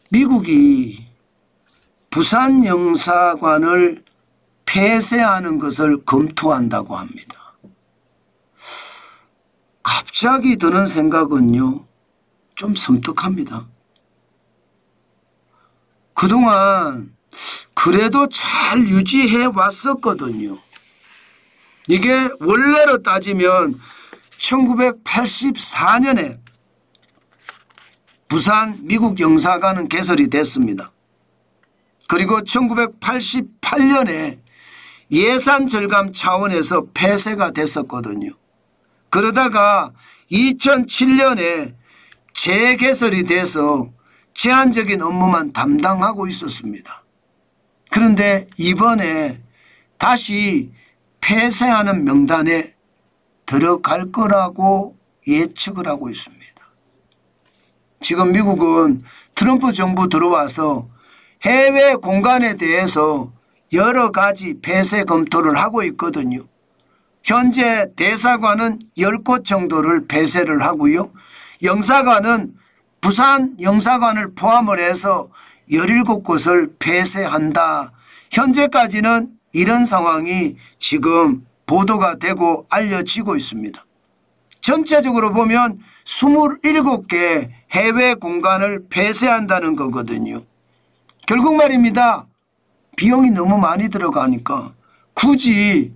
미국이 부산 영사관을 폐쇄하는 것을 검토한다고 합니다. 갑자기 드는 생각은요, 좀 섬뜩합니다. 그동안 그래도 잘 유지해 왔었거든요. 이게 원래로 따지면 1984년에 부산 미국 영사관은 개설이 됐습니다. 그리고 1988년에 예산 절감 차원에서 폐쇄가 됐었거든요. 그러다가 2007년에 재개설이 돼서 제한적인 업무만 담당하고 있었습니다. 그런데 이번에 다시 폐쇄하는 명단에 들어갈 거라고 예측을 하고 있습니다. 지금 미국은 트럼프 정부 들어와서 해외 공간에 대해서 여러 가지 폐쇄 검토를 하고 있거든요. 현재 대사관은 10곳 정도를 폐쇄를 하고요. 영사관은 부산 영사관을 포함을 해서 17곳을 폐쇄한다. 현재까지는 이런 상황이 지금 보도가 되고 알려지고 있습니다. 전체적으로 보면 27개 해외 공간을 폐쇄한다는 거거든요. 결국 말입니다. 비용이 너무 많이 들어가니까 굳이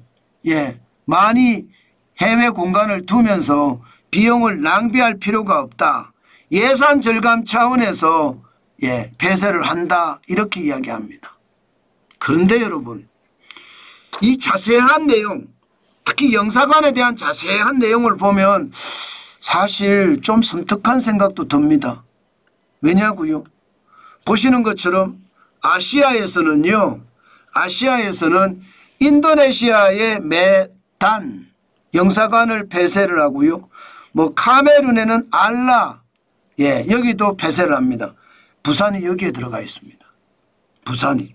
많이 해외 공간을 두면서 비용을 낭비할 필요가 없다. 예산 절감 차원에서 폐쇄를 한다. 이렇게 이야기합니다. 그런데 여러분, 이 자세한 내용, 특히 영사관에 대한 자세한 내용을 보면 사실 좀 섬뜩한 생각도 듭니다. 왜냐고요? 보시는 것처럼 아시아에서는 인도네시아의 메단 영사관을 폐쇄를 하고요. 카메룬에는 알라, 여기도 폐쇄를 합니다. 부산이 여기에 들어가 있습니다. 부산이.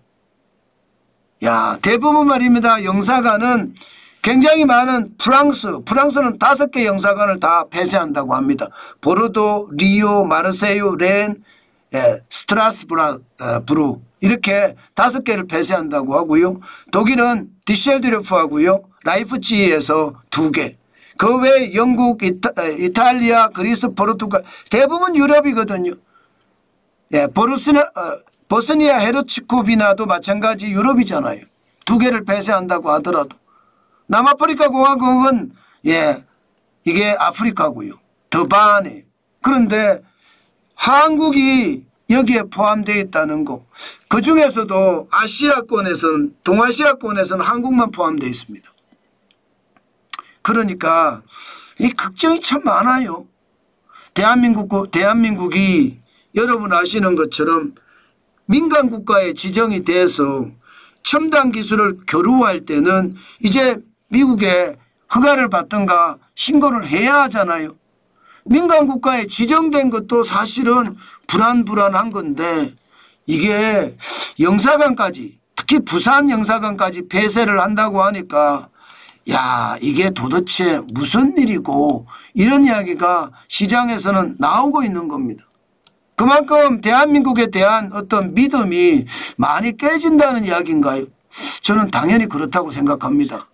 대부분 말입니다. 영사관은 굉장히 많은 프랑스는 5개 영사관을 다 폐쇄한다고 합니다. 보르도, 리오, 마르세유, 렌, 스트라스부르 이렇게 5개를 폐쇄한다고 하고요. 독일은 디셀도르프 하고요. 라이프치히에서 2개. 그 외에 영국, 이탈리아, 그리스, 포르투갈 대부분 유럽이거든요. 보스니아 헤르츠고비나도 마찬가지 유럽이잖아요. 2개를 폐쇄한다고 하더라도. 남아프리카 공화국은 이게 아프리카고요. 더 반이에요. 그런데 한국이 여기에 포함되어 있다는 거. 그중에서도 동아시아권에서는 한국만 포함되어 있습니다. 그러니까 이 걱정이 참 많아요. 대한민국이 여러분 아시는 것처럼 민간 국가에 지정이 돼서 첨단 기술을 교류할 때는 이제 미국에 허가를 받든가 신고를 해야 하잖아요. 민간 국가에 지정된 것도 사실은 불안한 건데 이게 영사관까지, 특히 부산 영사관까지 폐쇄를 한다고 하니까 이게 도대체 무슨 일이고, 이런 이야기가 시장에서는 나오고 있는 겁니다. 그만큼 대한민국에 대한 어떤 믿음이 많이 깨진다는 이야기인가요? 저는 당연히 그렇다고 생각합니다.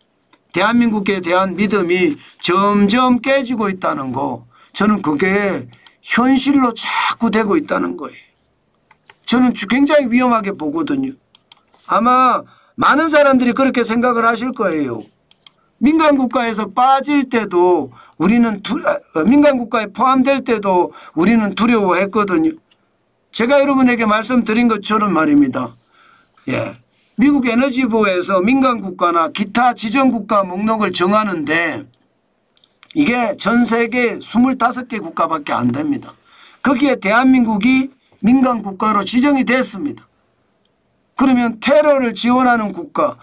대한민국에 대한 믿음이 점점 깨지고 있다는 거, 저는 그게 현실로 자꾸 되고 있다는 거예요. 저는 굉장히 위험하게 보거든요. 아마 많은 사람들이 그렇게 생각을 하실 거예요. 민간 국가에서 빠질 때도 민간 국가에 포함될 때도 우리는 두려워했거든요. 제가 여러분에게 말씀드린 것처럼 말입니다. 미국 에너지부에서 민간 국가나 기타 지정 국가 목록을 정하는데 이게 전 세계 25개 국가밖에 안 됩니다. 거기에 대한민국이 민간 국가로 지정이 됐습니다. 그러면 테러를 지원하는 국가,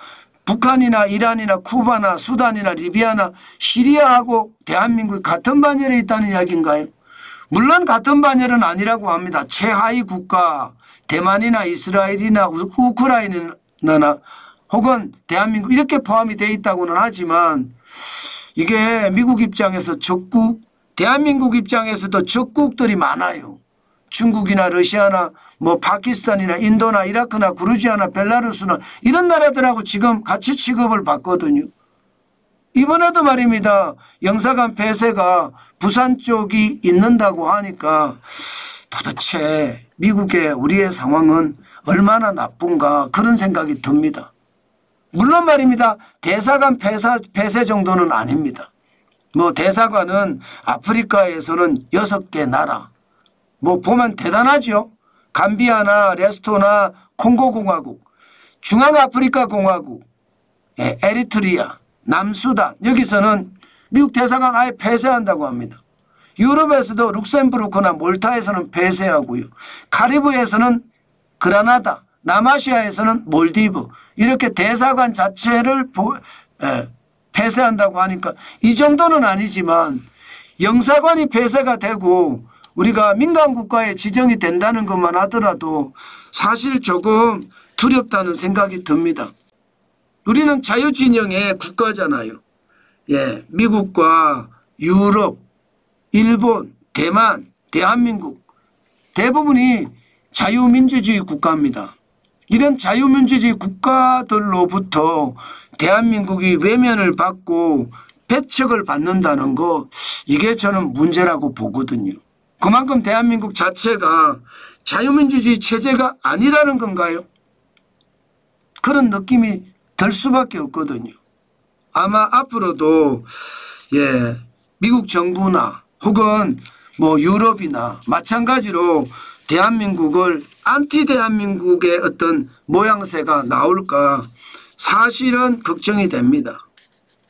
북한이나 이란이나 쿠바나 수단이나 리비아나 시리아하고 대한민국이 같은 반열에 있다는 이야기인가요? 물론 같은 반열은 아니라고 합니다. 최하위 국가, 대만이나 이스라엘이나 우크라이나나 혹은 대한민국 이렇게 포함이 되어 있다고는 하지만 이게 미국 입장에서 적국, 대한민국 입장에서도 적국들이 많아요. 중국이나 러시아나 뭐 파키스탄이나 인도나 이라크나 그루지아나 벨라루스나 이런 나라들하고 지금 같이 취급을 받거든요. 이번에도 말입니다. 영사관 폐쇄가 부산 쪽이 있는다고 하니까 도대체 미국의 우리의 상황은 얼마나 나쁜가 그런 생각이 듭니다. 물론 말입니다. 대사관 폐쇄 정도는 아닙니다. 뭐 대사관은 아프리카에서는 6개 나라 뭐 보면 대단하죠. 감비아나 레스토나 콩고공화국, 중앙아프리카 공화국, 에리트리아, 남수단 여기서는 미국 대사관 아예 폐쇄한다고 합니다. 유럽에서도 룩셈부르크나 몰타에서는 폐쇄하고요. 카리브에서는 그라나다, 남아시아에서는 몰디브 이렇게 대사관 자체를 폐쇄한다고 하니까 이 정도는 아니지만 영사관이 폐쇄가 되고 우리가 민간국가에 지정이 된다는 것만 하더라도 사실 조금 두렵다는 생각이 듭니다. 우리는 자유진영의 국가잖아요. 예, 미국과 유럽, 일본, 대만, 대한민국 대부분이 자유민주주의 국가입니다. 이런 자유민주주의 국가들로부터 대한민국이 외면을 받고 배척을 받는다는 거 이게 저는 문제라고 보거든요. 그만큼 대한민국 자체가 자유민주주의 체제가 아니라는 건가요? 그런 느낌이 들 수밖에 없거든요. 아마 앞으로도 미국 정부나 혹은 뭐 유럽이나 마찬가지로 대한민국을 안티 대한민국의 어떤 모양새가 나올까 사실은 걱정이 됩니다.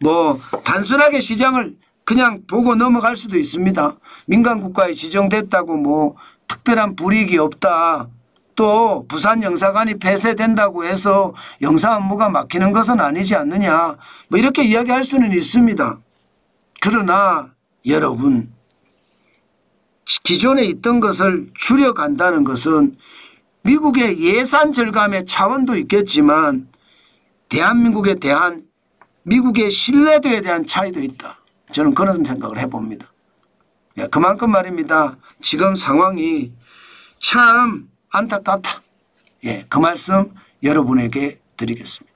뭐 단순하게 시장을 그냥 보고 넘어갈 수도 있습니다. 민간국가에 지정됐다고 뭐 특별한 불이익이 없다. 또 부산 영사관이 폐쇄된다고 해서 영사 업무가 막히는 것은 아니지 않느냐. 뭐 이렇게 이야기할 수는 있습니다. 그러나 여러분 기존에 있던 것을 줄여간다는 것은 미국의 예산 절감의 차원도 있겠지만 대한민국에 대한 미국의 신뢰도에 대한 차이도 있다. 저는 그런 생각을 해봅니다. 그만큼 말입니다. 지금 상황이 참 안타깝다. 그 말씀 여러분에게 드리겠습니다.